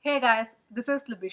Hey guys, this is Libi.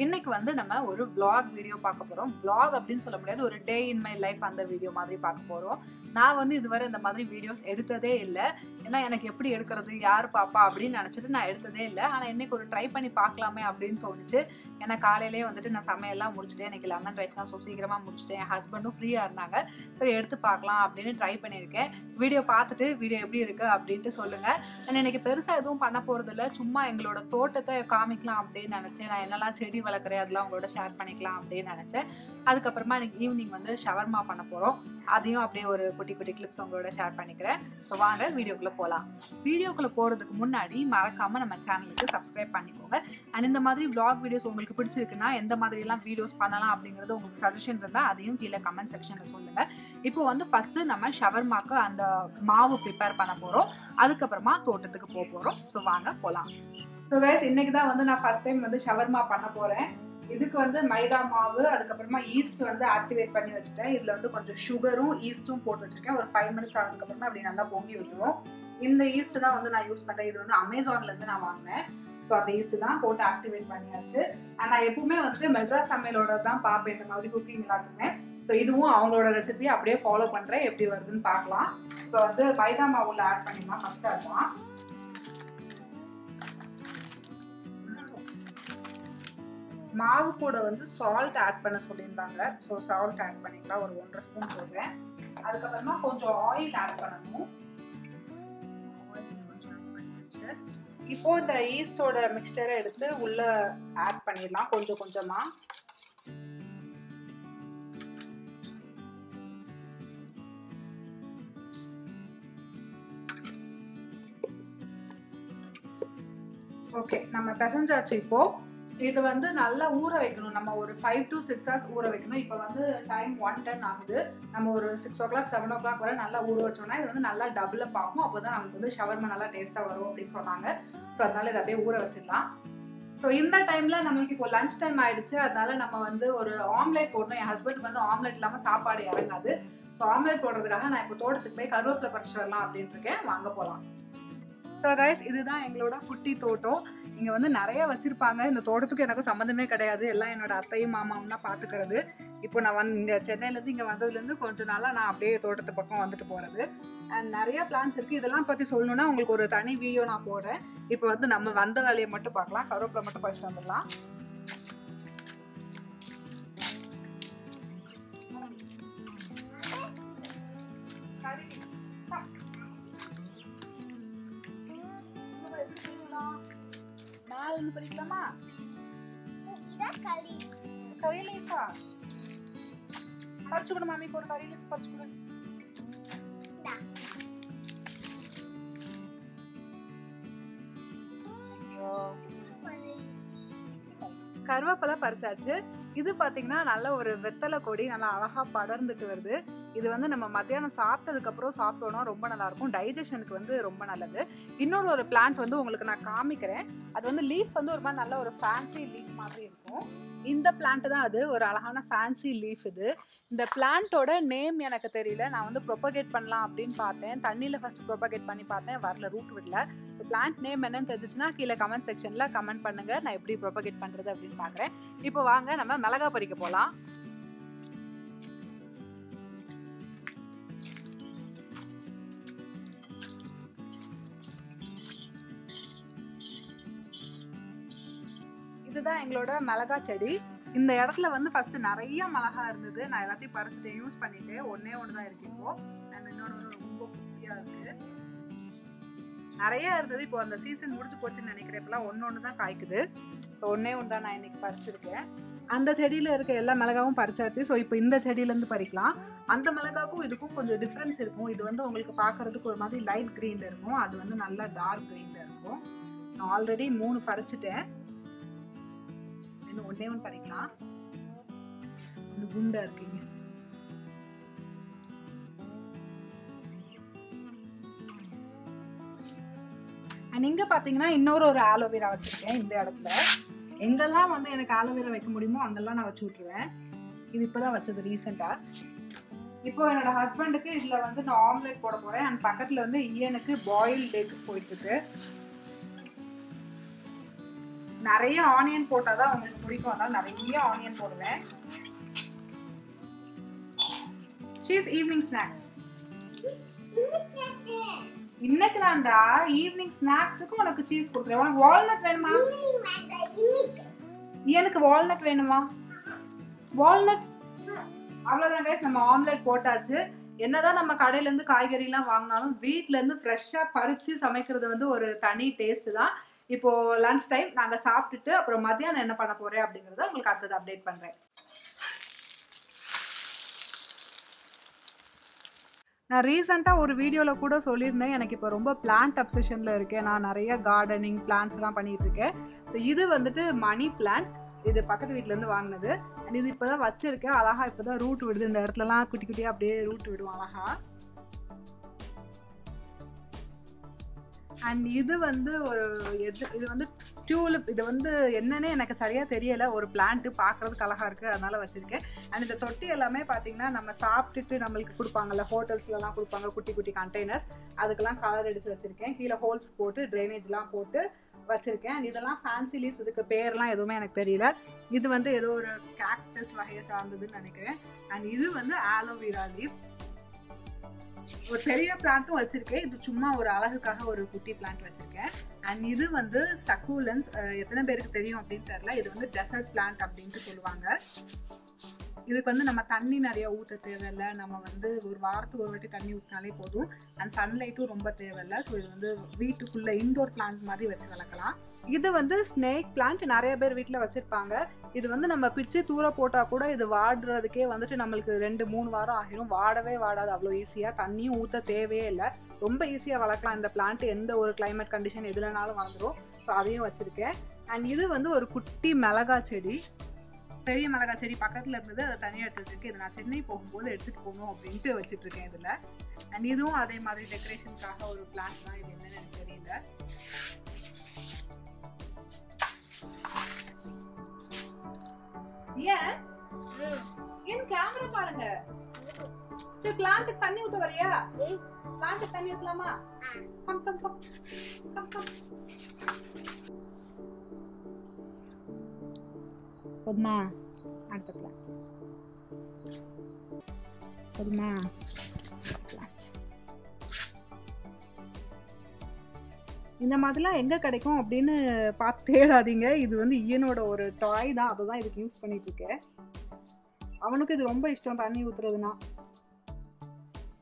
இன்னைக்கு வந்து நம்ம ஒரு vlog வீடியோ பார்க்க போறோம். vlog அப்படினு சொல்ல முடியாது, ஒரு டே இன் மை லைஃப் அந்த வீடியோ மாதிரி பார்க்க போறோம். நான் வந்து இதுவரை இந்த மாதிரி வீடியோஸ் எடுத்ததே இல்ல. ஏன்னா எனக்கு எப்படி எடுக்கிறது, யார் பாப்பா அப்படினு நினைச்சிட்டு நான் எடுத்ததே இல்ல. ஆனா இன்னைக்கு ஒரு ட்ரை பண்ணி பார்க்கலாமே அப்படினு தோணுச்சு. ஏன்னா காலையிலேயே வந்துட்டு நான் சமையல்லாம் முடிச்சிட்டேன். இன்னைக்கு லெமன் ரைஸ் தான், சோ சீக்கிரமா முடிச்சிட்டேன். என் ஹஸ்பண்டும் ஃப்ரீயா இருந்தாங்க. சரி எடுத்து பார்க்கலாம் அப்படினு ட்ரை பண்ணியிருக்கேன். வீடியோ பார்த்துட்டு வீடியோ எப்படி இருக்கு அப்படினு சொல்லுங்க. நான் இன்னைக்கு பெருசா எதுவும் பண்ண போறது இல்ல. சும்மா எங்களோட தோட்டத்தை காமிக்கலாம் அப்படின்னு நினைச்சேன். நான் என்னெல்லாம் செடி வளர்க்குறேன் அதெல்லாம் உங்களோட ஷேர் பண்ணிக்கலாம் அப்படின்னு நினைச்சேன். அதுக்கப்புறமா இன்னைக்கு ஈவினிங் வந்து ஷவர்மா பண்ண போறோம். அதையும் அப்படியே ஒரு குட்டி குட்டி கிளிப்ஸ் உங்களோட ஷேர் பண்ணிக்கிறேன். ஸோ வாங்க வீடியோக்குள்ள போகலாம். வீடியோக்குள்ள போறதுக்கு முன்னாடி மறக்காம நம்ம சேனலுக்கு சப்ஸ்கிரைப் பண்ணிக்கோங்க. அண்ட் இந்த மாதிரி vlog வீடியோஸ் உங்களுக்கு பிடிச்சிருக்குன்னா எந்த மாதிரி எல்லாம் வீடியோஸ் பண்ணலாம் அப்படிங்கறது உங்களுக்கு சஜஷன் இருந்தா அதையும் கீழே கமெண்ட் செக்ஷன்ல சொல்லுங்க. இப்போ வந்து ஃபர்ஸ்ட் நம்ம ஷவர்மாக்கு அந்த மாவு ப்ரிப்பேர் பண்ண போறோம். அதுக்கப்புறமா தோட்டத்துக்கு போக போறோம். ஸோ வாங்க போகலாம். ஸோ கைஸ் இன்னைக்கு தான் வந்து நான் ஃபர்ஸ்ட் டைம் வந்து ஷவர்மா பண்ண போறேன். இதுக்கு வந்து மைதா மாவு, அதுக்கப்புறமா ஈஸ்ட் வந்து ஆக்டிவேட் பண்ணி வச்சுட்டேன். இதுல வந்து கொஞ்சம் சுகரும் ஈஸ்ட்டும் போட்டு வச்சிருக்கேன். ஒரு 5 மினிட்ஸ் ஆனதுக்கப்புறமா அப்படி நல்லா பொங்கி விட்டுரும். இந்த ஈஸ்ட் தான் வந்து நான் யூஸ் பண்றேன். இது வந்து அமேசான்ல இருந்து நான் வாங்கினேன். ஸோ அந்த ஈஸ்ட் தான் போட்டு ஆக்டிவேட் பண்ணியாச்சு. நான் எப்பவுமே வந்துட்டு மெட்ராஸ் சமையலோட தான் பார்ப்பேன் இந்த மாதிரி குக்கிங் எல்லாத்துக்குமே. ஸோ இதுவும் அவங்களோட ரெசிபி அப்படியே ஃபாலோ பண்றேன். எப்படி வருதுன்னு பார்க்கலாம். இப்போ வந்து மைதா மாவுல ஆட் பண்ணிடலாம். ஃபர்ஸ்ட் அதுதான் மாவு கூட வந்து சால்ட் ஆட் பண்ண சொல்லியிருந்தாங்க. ஸோ சால்ட் ஆட் பண்ணிக்கலாம். ஒரு 1.5 ஸ்பூன் போடுறேன். அதுக்கப்புறமா கொஞ்சம் ஆயில் ஆட் பண்ணணும். இப்போ இந்த ஈஸ்டோட மிக்சரை எடுத்து உள்ள ஆட் பண்ணிடலாம் கொஞ்சம் கொஞ்சமா. ஓகே, நம்ம பிசைஞ்சாச்சு. இப்போ இது வந்து நல்லா ஊற வைக்கணும். நம்ம ஒரு 5 to 6 hours ஊற வைக்கணும். இப்போ வந்து டைம் 1:10 ஆகுது. நம்ம ஒரு 6 o'clock 7 o'clock வரை நல்லா ஊற வச்சோம்னா இது வந்து நல்லா டெவலப் ஆகும். அப்போதான் நமக்கு வந்து ஷவர்மா நல்லா டேஸ்டா வரும் அப்படின்னு சொன்னாங்க. ஸோ அதனால இதை அப்படியே ஊற வச்சிடலாம். ஸோ இந்த டைம்ல நம்மளுக்கு இப்போ லஞ்ச் டைம் ஆயிடுச்சு. அதனால நம்ம வந்து ஒரு ஆம்லேட் போடணும். என் ஹஸ்பண்ட் வந்து ஆம்லேட் இல்லாமல் சாப்பாடு இறங்காது. ஸோ ஆம்லேட் போடுறதுக்காக நான் இப்போ தோட்டத்துக்கு போய் கருவேப்பிலை பறிச்சுட்டு வரலாம் அப்படின்னு இருக்கேன். வாங்க போகலாம். ஸோ கைஸ் இதுதான் எங்களோட குட்டி தோட்டம். இங்க வந்து நிறைய வச்சிருப்பாங்க. இந்த தோட்டத்துக்கு எனக்கு சம்மந்தமே கிடையாது. எல்லாம் என்னோட அத்தையும் மாமாவும் தான் பாத்துக்கிறது. இப்போ நான் வந்து இங்க சென்னையில இருந்து இங்க வந்ததுல இருந்து கொஞ்ச நாளா நான் அப்படியே தோட்டத்து பக்கம் வந்துட்டு போறது. அண்ட் நிறைய பிளான்ஸ் இருக்கு. இதெல்லாம் பத்தி சொல்லணும்னா உங்களுக்கு ஒரு தனி வீடியோ நான் போடுறேன். இப்போ வந்து நம்ம வந்த வேலையை மட்டும் பார்க்கலாம். கருவேப்பிலை மட்டும் பறிச்சு வந்துடலாம். மேல பறிக்கலாமா? கறி லீஃபா பறிச்சு கொடு மாமிக்கு. ஒரு கறி லீஃப் பறிச்சு கொடு. கருவேப்பிலை பறிச்சாச்சு. இது பாத்தீங்கன்னா நல்ல ஒரு வெத்தலை கொடி, நல்லா அழகா படர்ந்துட்டு வருது. இது வந்து நம்ம மத்தியானம் சாப்பிட்டதுக்கு அப்புறம் சாப்பிட்டோம்னா ரொம்ப நல்லா இருக்கும். டைஜஷனுக்கு வந்து ரொம்ப நல்லது. இன்னொரு ஒரு பிளான்ட் வந்து உங்களுக்கு நான் காமிக்கிறேன். அது வந்து லீஃப் வந்து ஒரு மாதிரி நல்ல ஒரு ஃபேன்சி லீஃப் மாதிரி இருக்கும். இந்த பிளான்ட் தான் அது. ஒரு அழகான ஃபேன்சி லீஃப் இது. இந்த பிளான்ட்டோட நேம் எனக்கு தெரியல. நான் வந்து ப்ரொபகேட் பண்ணலாம் அப்படின்னு பார்த்தேன். தண்ணியில ஃபர்ஸ்ட் ப்ரொபகேட் பண்ணி பார்த்தேன், வரல, ரூட் விடல. பிளான்ட் நேம் என்னன்னு தெரிஞ்சுச்சுன்னா கீழே கமெண்ட் செக்ஷன்ல கமெண்ட் பண்ணுங்க. நான் எப்படி ப்ரொபகேட் பண்றது அப்படின்னு பாக்குறேன். இப்போ வாங்க நம்ம மிளகா பறிக்க போலாம். இதுதான் எங்களோட மிளகா செடி. இந்த இடத்துல வந்து ஃபர்ஸ்ட் நிறைய மிளகா இருந்தது. நான் எல்லாத்தையும் பறிச்சுட்டு யூஸ் பண்ணிட்டு ஒன்னே ஒண்ணுதான் இருக்கு இப்போ. இன்னொன்று ரொம்ப குட்டியா இருக்கு. நிறைய இருந்தது. இப்போ அந்த சீசன் முடிஞ்சு போச்சுன்னு நினைக்கிறேன். இப்பெல்லாம் ஒன்னு தான் காய்க்குது. ஒன்னே ஒன்று தான் நான் இன்னைக்கு பறிச்சிருக்கேன். அந்த செடியில இருக்க எல்லா மிளகாவும் பறிச்சாச்சு. ஸோ இப்போ இந்த செடியில இருந்து பறிக்கலாம். அந்த மிளகாக்கும் இதுக்கும் கொஞ்சம் டிஃப்ரென்ஸ் இருக்கும். இது வந்து உங்களுக்கு பாக்குறதுக்கு ஒரு மாதிரி லைட் கிரீன்ல இருக்கும். அது வந்து நல்லா டார்க் கிரீன்ல இருக்கும். நான் ஆல்ரெடி 3 பறிச்சுட்டேன். இன்னும் ஒன்னே ஒன்று பறிக்கலாம். குண்டா இருக்குங்க. இங்க பாத்தீங்கன்னா இன்னொரு ஒரு ஆலோவேரா வச்சிருக்கேன் இந்த இடத்துல. எங்கெல்லாம் வந்து எனக்கு ஆலோவேரா வைக்க முடியுமோ அங்கெல்லாம் நான் வச்சு விட்டுருவேன். இது இப்பதான் வச்சது ரீசெண்டா. இப்போ என்னோட ஹஸ்பண்டுக்கு இதுல வந்து நான் ஆம்லெட் போட போறேன். அண்ட் பக்கத்துல வந்து ஈயனுக்கு பாயில்ட் எக் போயிட்டு இருக்கு. நிறைய ஆனியன் போட்டாதான் உங்களுக்கு பிடிக்கும், அதனால நிறைய ஆனியன் போடுவேன். Cheese evening snacks. இன்னைக்கு தான்டா ஈவினிங் ஸ்நாக்ஸுக்கு உனக்கு சீஸ் கொடுக்குறேன். உனக்கு வால்நட் வேணுமா? எனக்கு வால்நட் வேணுமா? வால்நட். அவ்வளவுதான் கைஸ், நம்ம ஆம்லெட் போட்டாச்சு. என்னதான் நம்ம கடையில இருந்து காய்கறி எல்லாம் வாங்கினாலும் வீட்ல இருந்து ஃப்ரெஷ்ஷா பறிச்சு சமைக்கிறது வந்து ஒரு தனி டேஸ்ட் தான். இப்போ லஞ்ச் டைம் நாங்க சாப்பிட்டுட்டு அப்புறம் மத்தியானம் என்ன பண்ண போறேன் அப்படிங்கறத உங்களுக்கு அடுத்தது அப்டேட் பண்றேன். நான் ரீசெண்டாக ஒரு வீடியோவில் கூட சொல்லியிருந்தேன், எனக்கு இப்போ ரொம்ப பிளான்ட் அப்சஷனில் இருக்கேன். நான் நிறைய கார்டனிங் பிளான்ட்ஸ்லாம் பண்ணிகிட்டு இருக்கேன். ஸோ இது வந்துட்டு மணி பிளான்ட். இது பக்கத்து வீட்டிலேருந்து வாங்கினது. அண்ட் இது இப்போ தான் வச்சுருக்கேன். அழகாக இப்போ தான் ரூட் விடுது. இந்த இடத்துலலாம் குட்டி குட்டியாக அப்படியே ரூட் விடும் அழகாக. அண்ட் இது வந்து ஒரு இது வந்து டியூலிப். இது வந்து என்னன்னே எனக்கு சரியாக தெரியலை. ஒரு பிளான்ட்டு பார்க்குறதுக்கு அழகாக இருக்குது, அதனால வச்சுருக்கேன். அண்ட் இந்த தொட்டி எல்லாமே பார்த்தீங்கன்னா நம்ம சாப்பிட்டுட்டு நம்மளுக்கு கொடுப்பாங்கல்ல, ஹோட்டல்ஸ்லலாம் கொடுப்பாங்க குட்டி குட்டி கண்டெய்னர்ஸ், அதுக்கெல்லாம் கலர் அடித்து வச்சுருக்கேன். கீழே ஹோல்ஸ் போட்டு ட்ரைனேஜ்லாம் போட்டு வச்சுருக்கேன். அண்ட் இதெல்லாம் ஃபேன்சி லீவ்ஸ். இதுக்கு பேர்லாம் எதுவுமே எனக்கு தெரியல. இது வந்து ஏதோ ஒரு கேக்டஸ் வகையை சார்ந்ததுன்னு நினைக்கிறேன். அண்ட் இது வந்து ஆலோவேரா லீவ். ஒரு பெரிய பிளான்ட்டும் வச்சிருக்கேன். இது சும்மா ஒரு அழகுக்காக ஒரு குட்டி பிளான்ட் வச்சிருக்கேன். அண்ட் இது வந்து சக்குலன்ஸ். எத்தனை பேருக்கு தெரியும் அப்படின்னு தெரியல. இது வந்து டெசர்ட் பிளான்ட் அப்படின்ட்டு சொல்லுவாங்க. இதுக்கு வந்து நம்ம தண்ணி நிறைய ஊற்ற தேவையில்லை. நம்ம வந்து ஒரு வாரத்துக்கு ஒரு வாட்டி தண்ணி ஊற்றினாலே போதும். அண்ட் சன்லைட்டும் ரொம்ப தேவையில்லை. ஸோ இது வந்து வீட்டுக்குள்ள இன்டோர் பிளான்ட் மாதிரி வச்சு வளர்க்கலாம். இது வந்து ஸ்னேக் பிளான்ட். நிறைய பேர் வீட்டில் வச்சிருப்பாங்க. இது வந்து நம்ம பிச்சு தூர போட்டால் கூட இது வாடுறதுக்கே வந்துட்டு நம்மளுக்கு 2-3 வாரம் ஆகிரும். வாடவே வாடாது அவ்வளோ ஈஸியாக. தண்ணியும் ஊற்ற தேவையே இல்லை. ரொம்ப ஈஸியாக வளர்க்கலாம் இந்த பிளான்ட். எந்த ஒரு கிளைமேட் கண்டிஷன் எதுலனாலும் வளர்ந்துடும். ஸோ அதையும் வச்சுருக்கேன். அண்ட் இது வந்து ஒரு குட்டி மிளகா செடி. பெரிய மிளகா செடி பக்கத்தில் இருந்தது, அதை தனியாக எடுத்து வச்சிருக்கு. இதை நான் சென்னை போகும்போது எடுத்துகிட்டு போகணும் அப்படின்ட்டு வச்சுட்ருக்கேன் இதில். அண்ட் இதுவும் அதே மாதிரி டெக்கரேஷனுக்காக ஒரு பிளான்ட் தான். இது என்னன்னு எனக்கு தெரியல. ஏன் கேமரா பாருங்க. சரி, பிளான்ட்டுக்கு தண்ணி ஊத்த வரியா? பிளான்ட்டுக்கு தண்ணி ஊத்தலாமா? Come come come come come. போதுமா? அடுத்த பிளான்ட் போதுமா? இந்த மாதிரிலாம் எங்கே கிடைக்கும் அப்படின்னு பார்த்து தேடாதீங்க. இது வந்து ஈயனோட ஒரு டாய் தான். அதை தான் இதுக்கு யூஸ் பண்ணிட்டு இருக்கேன். அவனுக்கு இது ரொம்ப இஷ்டம் தண்ணி ஊற்றுறதுனா.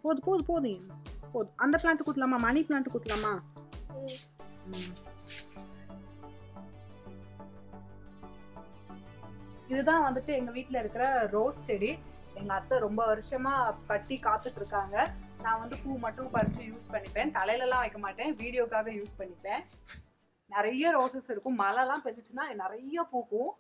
போதும் போதும் போதும் போதும். அந்த பிளான்ட் ஊற்றலாமா? Money plant ஊற்றலாமா? இதுதான் வந்துட்டு எங்கள் வீட்டில் இருக்கிற ரோஸ் செடி. எங்கள் அத்தை ரொம்ப வருஷமா கட்டி காத்துட்டு இருக்காங்க. நான் வந்து பூ மட்டும் பறித்து யூஸ் பண்ணிப்பேன். தலையிலலாம் வைக்க மாட்டேன், வீடியோக்காக யூஸ் பண்ணிப்பேன். நிறைய ரோசஸ் இருக்கும். மழைலாம் பெஞ்சிச்சுன்னா நிறைய பூக்கும்.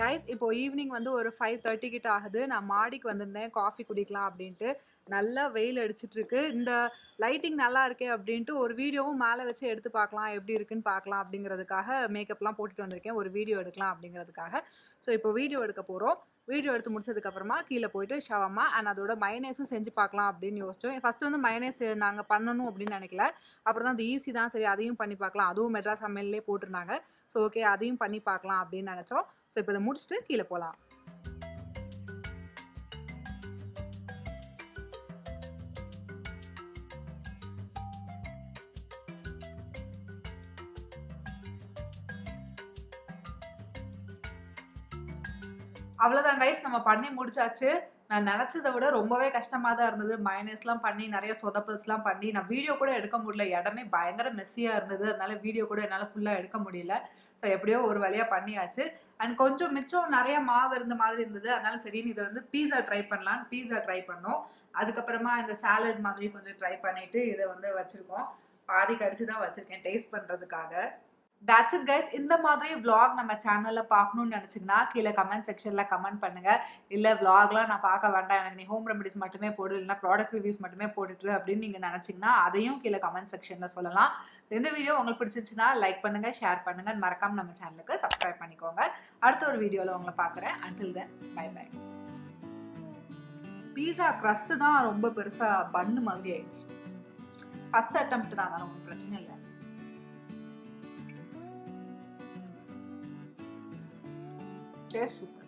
கைஸ், இப்போ ஈவினிங் வந்து ஒரு 5:30 கிட்ட ஆகுது. நான் மாடிக்கு வந்திருந்தேன் காஃபி குடிக்கலாம் அப்படின்ட்டு. நல்லா வெயில் அடிச்சிட்டு இருக்கு. இந்த லைட்டிங் நல்லா இருக்கே அப்படின்ட்டு ஒரு வீடியோவும் மேலே வச்சு எடுத்து பார்க்கலாம், எப்படி இருக்குன்னு பார்க்கலாம் அப்படிங்கிறதுக்காக மேக்கப்லாம் போட்டுட்டு வந்திருக்கேன். ஒரு வீடியோ எடுக்கலாம் அப்படிங்கிறதுக்காக. ஸோ இப்போ வீடியோ எடுக்க போகிறோம். வீடியோ எடுத்து முடிச்சதுக்கப்புறமா கீழே போயிட்டு ஷவர்மா அண்ட் அதோட மயனேஸும் செஞ்சு பார்க்கலாம் அப்படின்னு யோசிச்சோம். ஃபஸ்ட்டு வந்து மயனேஸ் நாங்கள் பண்ணணும் அப்படின்னு நினைக்கல. அப்புறம் தான் அது ஈஸி தான், சரி அதையும் பண்ணி பார்க்கலாம். அதுவும் மெட்ராஸ் சமையல்லே போட்டிருந்தாங்க. ஸோ ஓகே, அதையும் பண்ணி பார்க்கலாம் அப்படின்னு நினச்சோம். ஸோ இப்போ இதை முடிச்சுட்டு கீழே போகலாம். அவ்வளோதான் கைஸ், நம்ம பண்ணி முடிச்சாச்சு. நான் நினச்சதை விட ரொம்பவே கஷ்டமாக தான் இருந்தது. மயனேஸ்லாம் பண்ணி நிறைய சொதப்பல்ஸ்லாம் பண்ணி நான் வீடியோ கூட எடுக்க முடியல. இடமே பயங்கர மெஸ்ஸியாக இருந்தது. அதனால வீடியோ கூட என்னால் ஃபுல்லாக எடுக்க முடியல. ஸோ எப்படியோ ஒரு வழியாக பண்ணியாச்சு. அண்ட் கொஞ்சம் மிச்சம் நிறைய மாவு இருந்த மாதிரி இருந்தது. அதனால சரின்னு இதை வந்து பீஸா ட்ரை பண்ணலான்னு பீஸா ட்ரை பண்ணோம். அதுக்கப்புறமா இந்த சாலட் மாதிரி கொஞ்சம் ட்ரை பண்ணிட்டு இதை வந்து வச்சுருக்கோம். பாதி கடிச்சு தான் வச்சுருக்கேன் டேஸ்ட் பண்ணுறதுக்காக. that's it guys. இந்த மாதிரி vlog நம்ம சேனல்ல பார்க்கணும்னு நினைச்சீங்கன்னா கீழே கமெண்ட் செக்ஷன்ல கமெண்ட் பண்ணுங்க. இல்ல vlogலாம் நான் பார்க்க வேண்டாம், எனக்கு நீ ஹோம் ரெமெடிஸ் மட்டுமே போடு, இல்ல ப்ராடக்ட் ரிவ்யூஸ் மட்டுமே போட்டுட்டு அப்படின்னு நீங்க நினைச்சீங்கன்னா அதையும் கீழே கமெண்ட் செக்ஷன்ல சொல்லலாம். இந்த வீடியோ உங்களுக்கு பிடிச்சிருச்சுன்னா லைக் பண்ணுங்க, ஷேர் பண்ணுங்க, மறக்காம நம்ம சேனலுக்கு சப்ஸ்கிரைப் பண்ணிக்கோங்க. அடுத்த ஒரு வீடியோல உங்களை பார்க்குறேன். until then bye bye. பீஸா crust தான் ரொம்ப பெருசா பன்னு மாதிரி ஆயிடுச்சு. ஃபர்ஸ்ட் அட்டெம்ப்ட் தான், அதனால ஒன்றும் பிரச்சனை இல்லை. Super.